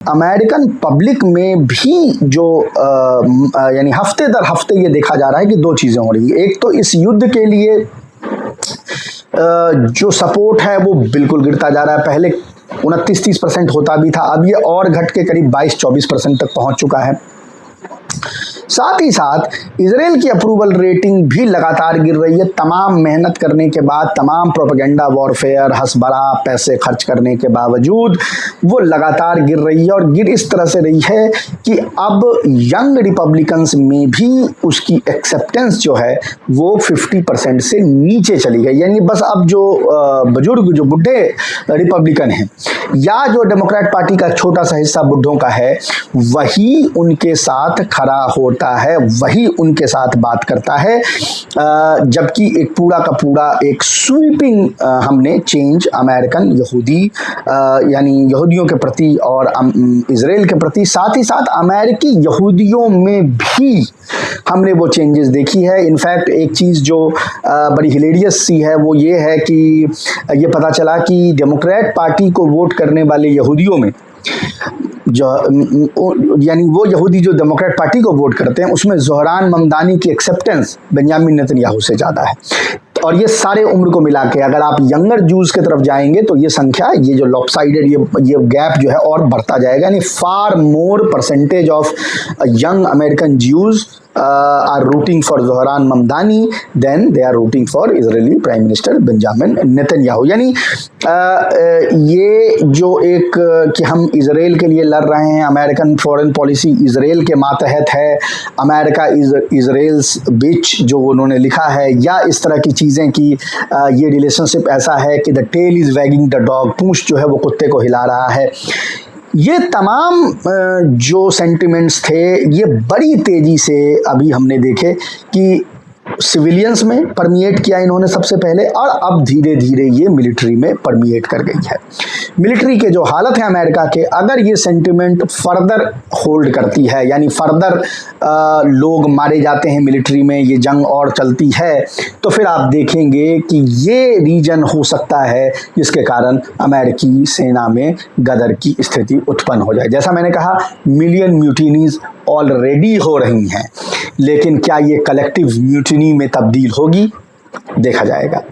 American public में भी जो यानी हफ्ते दर हफ्ते ये देखा जा रहा है कि दो चीज़ें हो रही है। एक तो इस युद्ध के लिए जो सपोर्ट है वो बिल्कुल गिरता जा रहा है। पहले 29-30% होता भी था, अब ये और घट के करीब 22-24% तक पहुंच चुका है। साथ ही साथ इजराइल की अप्रूवल रेटिंग भी लगातार गिर रही है। तमाम मेहनत करने के बाद, तमाम प्रोपेगेंडा वॉरफेयर, हसबरा, पैसे खर्च करने के बावजूद वो लगातार गिर रही है, और गिर इस तरह से रही है कि अब यंग रिपब्लिकन्स में भी उसकी एक्सेप्टेंस जो है वो 50% से नीचे चली गई। यानी बस अब जो बुजुर्ग, जो बुढ़े रिपब्लिकन हैं या जो डेमोक्रेट पार्टी का छोटा सा हिस्सा बुढ़ों का है, वही उनके साथ खड़ा होता है, वही उनके साथ बात करता है। जबकि एक पूरा का पूरा एक स्वीपिंग हमने चेंज अमेरिकन यहूदी यानी यहूदियों के प्रति और इजराइल के प्रति, साथ ही साथ अमेरिकी यहूदियों में भी हमने वो चेंजेस देखी है। इनफैक्ट एक चीज़ जो बड़ी हिलेरियस सी है वो ये है कि ये पता चला कि डेमोक्रेट पार्टी को वोट करने वाले यहूदियों में जो यानी वो यहूदी जो डेमोक्रेट पार्टी को वोट करते हैं, उसमें ज़ोहरान ममदानी की एक्सेप्टेंस बेंजामिन नेतन्याहू से ज़्यादा है। और ये सारे उम्र को मिला के अगर आप यंगर जूस की तरफ जाएंगे तो ये संख्या, ये जो लॉपसाइडेड ये गैप जो है और बढ़ता जाएगा। यानी far more percentage of young American Jews are rooting for Zohran Mamdani then they are rooting for Israeli prime minister Benjamin Netanyahu. यानी ये जो एक कि हम इजराइल के लिए लड़ रहे हैं, अमेरिकन फॉरेन पॉलिसी इजराइल के मातहत है, अमेरिका इजराइल्स बीच जो उन्होंने लिखा है, या इस तरह की चीज़ें कि ये रिलेशनशिप ऐसा है कि the tail is wagging the dog, पूंछ जो है वो कुत्ते को हिला रहा है। ये तमाम जो सेंटिमेंट्स थे ये बड़ी तेज़ी से अभी हमने देखे कि सिविलियंस में परमिएट किया इन्होंने सबसे पहले, और अब धीरे धीरे ये मिलिट्री में परमिएट कर गई है। मिलिट्री के जो हालत है अमेरिका के, अगर ये सेंटिमेंट फर्दर होल्ड करती है, यानी फर्दर लोग मारे जाते हैं मिलिट्री में, ये जंग और चलती है, तो फिर आप देखेंगे कि ये रीजन हो सकता है जिसके कारण अमेरिकी सेना में गदर की स्थिति उत्पन्न हो जाए। जैसा मैंने कहा, मिलियन म्यूटिनीज ऑलरेडी हो रही हैं, लेकिन क्या ये कलेक्टिव म्यूटिनी में तब्दील होगी, देखा जाएगा।